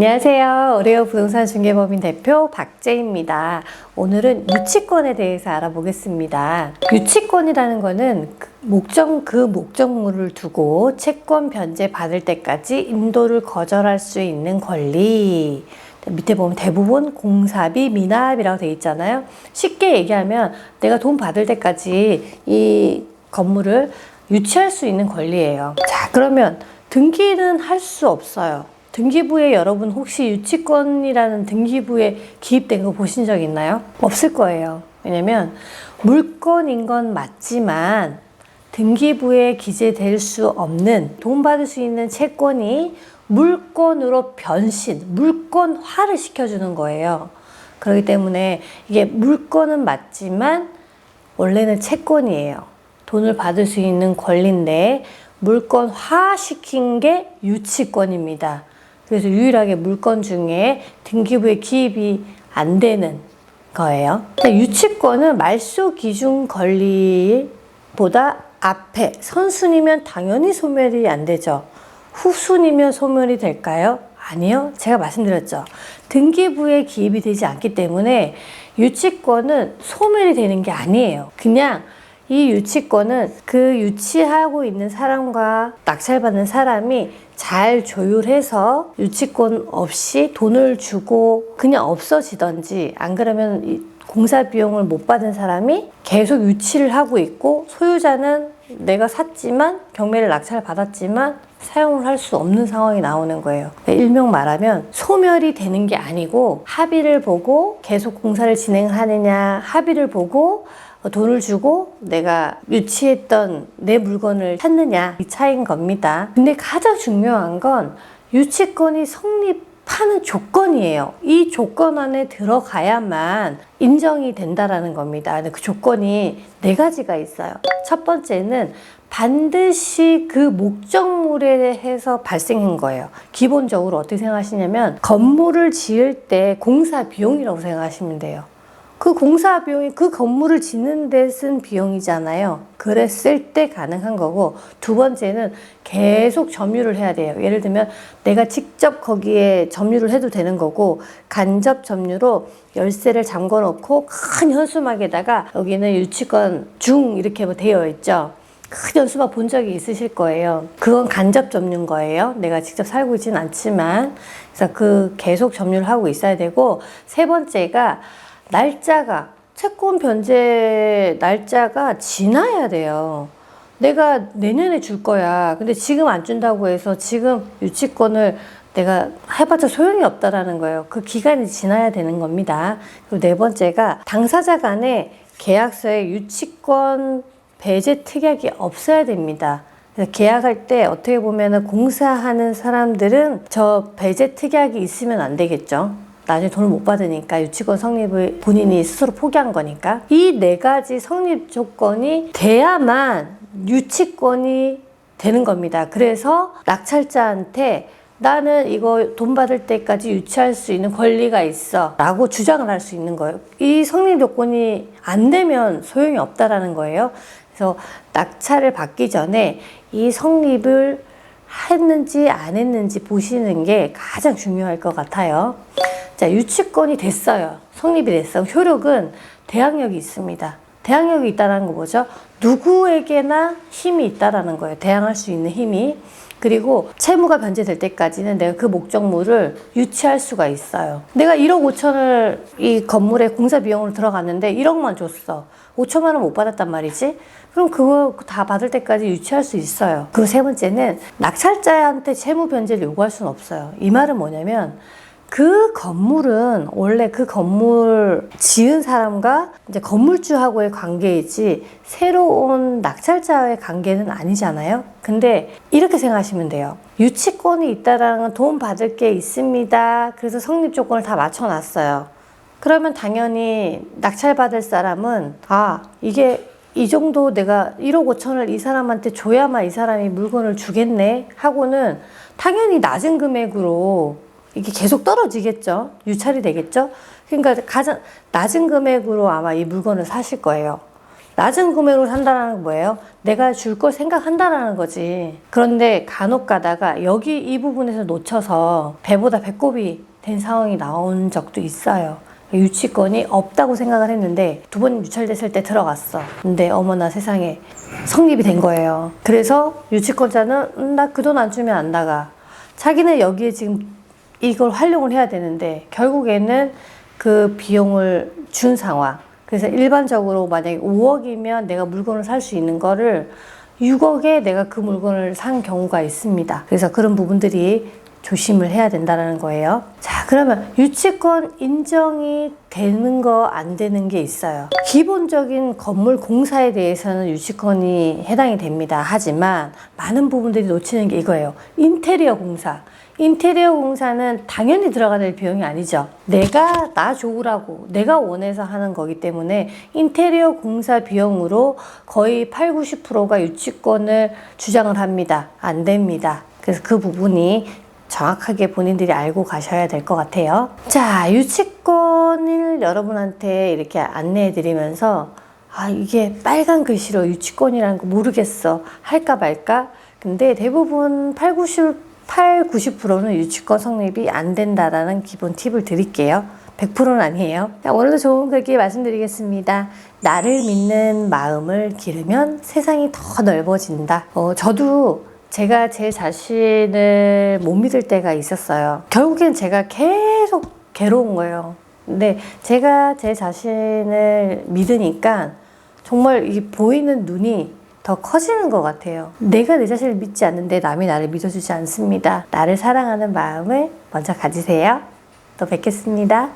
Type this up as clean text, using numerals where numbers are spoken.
안녕하세요. 오레오 부동산 중개법인 대표 박재입니다. 오늘은 유치권에 대해서 알아보겠습니다. 유치권이라는 거는 그 목적물을 두고 채권 변제 받을 때까지 인도를 거절할 수 있는 권리. 밑에 보면 대부분 공사비, 미납이라고 되어 있잖아요. 쉽게 얘기하면 내가 돈 받을 때까지 이 건물을 유치할 수 있는 권리예요. 자, 그러면 등기는 할 수 없어요. 등기부에 여러분 혹시 유치권이라는 등기부에 기입된 거 보신 적 있나요? 없을 거예요. 왜냐면 물건인 건 맞지만 등기부에 기재될 수 없는 돈 받을 수 있는 채권이 물건으로 변신, 물건화를 시켜주는 거예요. 그렇기 때문에 이게 물건은 맞지만 원래는 채권이에요. 돈을 받을 수 있는 권리인데 물건화 시킨 게 유치권입니다. 그래서 유일하게 물건 중에 등기부에 기입이 안 되는 거예요. 유치권은 말소 기준 권리보다 앞에 선순위면 당연히 소멸이 안 되죠. 후순위면 소멸이 될까요? 아니요. 제가 말씀드렸죠. 등기부에 기입이 되지 않기 때문에 유치권은 소멸이 되는 게 아니에요. 그냥 이 유치권은 그 유치하고 있는 사람과 낙찰받는 사람이 잘 조율해서 유치권 없이 돈을 주고 그냥 없어지던지 안 그러면 이 공사 비용을 못 받은 사람이 계속 유치를 하고 있고 소유자는 내가 샀지만 경매를 낙찰 받았지만 사용을 할 수 없는 상황이 나오는 거예요. 일명 말하면 소멸이 되는 게 아니고 합의를 보고 계속 공사를 진행하느냐 합의를 보고 돈을 주고 내가 유치했던 내 물건을 찾느냐 이 차이인 겁니다. 근데 가장 중요한 건 유치권이 성립하는 조건이에요. 이 조건 안에 들어가야만 인정이 된다라는 겁니다. 근데 그 조건이 네 가지가 있어요. 첫 번째는 반드시 그 목적물에 해서 발생한 거예요. 기본적으로 어떻게 생각하시냐면 건물을 지을 때 공사 비용이라고 생각하시면 돼요. 그 공사 비용이 그 건물을 짓는 데 쓴 비용이잖아요. 그랬을 때 가능한 거고, 두 번째는 계속 점유를 해야 돼요. 예를 들면 내가 직접 거기에 점유를 해도 되는 거고, 간접 점유로 열쇠를 잠궈 놓고 큰 현수막에다가 여기는 유치권 중 이렇게 뭐 되어 있죠. 큰 현수막 본 적이 있으실 거예요. 그건 간접 점유인 거예요. 내가 직접 살고 있지는 않지만. 그래서 그 계속 점유를 하고 있어야 되고, 세 번째가 날짜가 채권 변제 날짜가 지나야 돼요. 내가 내년에 줄 거야. 근데 지금 안 준다고 해서 지금 유치권을 내가 해봤자 소용이 없다라는 거예요. 그 기간이 지나야 되는 겁니다. 그리고 네 번째가 당사자 간에 계약서에 유치권 배제 특약이 없어야 됩니다. 그래서 계약할 때 어떻게 보면은 공사하는 사람들은 저 배제 특약이 있으면 안 되겠죠. 나중에 돈을 못 받으니까 유치권 성립을 본인이 스스로 포기한 거니까. 이 네 가지 성립 조건이 돼야만 유치권이 되는 겁니다. 그래서 낙찰자한테 나는 이거 돈 받을 때까지 유치할 수 있는 권리가 있어 라고 주장을 할 수 있는 거예요. 이 성립 조건이 안 되면 소용이 없다라는 거예요. 그래서 낙찰을 받기 전에 이 성립을 했는지 안 했는지 보시는 게 가장 중요할 것 같아요. 자, 유치권이 됐어요. 성립이 됐어요. 효력은 대항력이 있습니다. 대항력이 있다는 거 뭐죠? 누구에게나 힘이 있다라는 거예요. 대항할 수 있는 힘이. 그리고 채무가 변제될 때까지는 내가 그 목적물을 유치할 수가 있어요. 내가 1억 5천을 이 건물에 공사 비용으로 들어갔는데 1억만 줬어. 5천만 원 못 받았단 말이지? 그럼 그거 다 받을 때까지 유치할 수 있어요. 그리고 세 번째는 낙찰자한테 채무 변제를 요구할 수는 없어요. 이 말은 뭐냐면 그 건물은 원래 그 건물 지은 사람과 이제 건물주하고의 관계이지 새로운 낙찰자와의 관계는 아니잖아요. 근데 이렇게 생각하시면 돼요. 유치권이 있다라는 건 돈 받을 게 있습니다. 그래서 성립 조건을 다 맞춰놨어요. 그러면 당연히 낙찰받을 사람은 이게 이 정도 내가 1억 5천을 이 사람한테 줘야만 이 사람이 물건을 주겠네 하고는 당연히 낮은 금액으로 이게 계속 떨어지겠죠. 유찰이 되겠죠. 그러니까 가장 낮은 금액으로 아마 이 물건을 사실 거예요. 낮은 금액으로 산다는 건 뭐예요? 내가 줄 걸 생각한다라는 거지. 그런데 간혹 가다가 여기 이 부분에서 놓쳐서 배보다 배꼽이 된 상황이 나온 적도 있어요. 유치권이 없다고 생각을 했는데 두 번 유찰됐을 때 들어갔어. 근데 어머나 세상에 성립이 된 거예요. 그래서 유치권자는 나 그 돈 안 주면 안 나가. 자기는 여기에 지금 이걸 활용을 해야 되는데 결국에는 그 비용을 준 상황. 그래서 일반적으로 만약에 5억이면 내가 물건을 살 수 있는 거를 6억에 내가 그 물건을 산 경우가 있습니다. 그래서 그런 부분들이 조심을 해야 된다는 거예요. 자, 그러면 유치권 인정이 되는 거 안 되는 게 있어요. 기본적인 건물 공사에 대해서는 유치권이 해당이 됩니다. 하지만 많은 부분들이 놓치는 게 이거예요. 인테리어 공사. 인테리어 공사는 당연히 들어가야 될 비용이 아니죠. 내가 나 좋으라고 내가 원해서 하는 거기 때문에 인테리어 공사 비용으로 거의 8, 90%가 유치권을 주장을 합니다. 안 됩니다. 그래서 그 부분이 정확하게 본인들이 알고 가셔야 될 것 같아요. 자, 유치권을 여러분한테 이렇게 안내해 드리면서 이게 빨간 글씨로 유치권이라는 거 모르겠어. 할까 말까? 근데 대부분 90%는 유치권 성립이 안 된다라는 기본 팁을 드릴게요. 100%는 아니에요. 자, 오늘도 좋은 글귀 말씀드리겠습니다. 나를 믿는 마음을 기르면 세상이 더 넓어진다. 저도 제가 제 자신을 못 믿을 때가 있었어요. 결국엔 제가 계속 괴로운 거예요. 근데 제가 제 자신을 믿으니까 정말 이 보이는 눈이 더 커지는 것 같아요. 내가 내 자신을 믿지 않는데 남이 나를 믿어주지 않습니다. 나를 사랑하는 마음을 먼저 가지세요. 또 뵙겠습니다.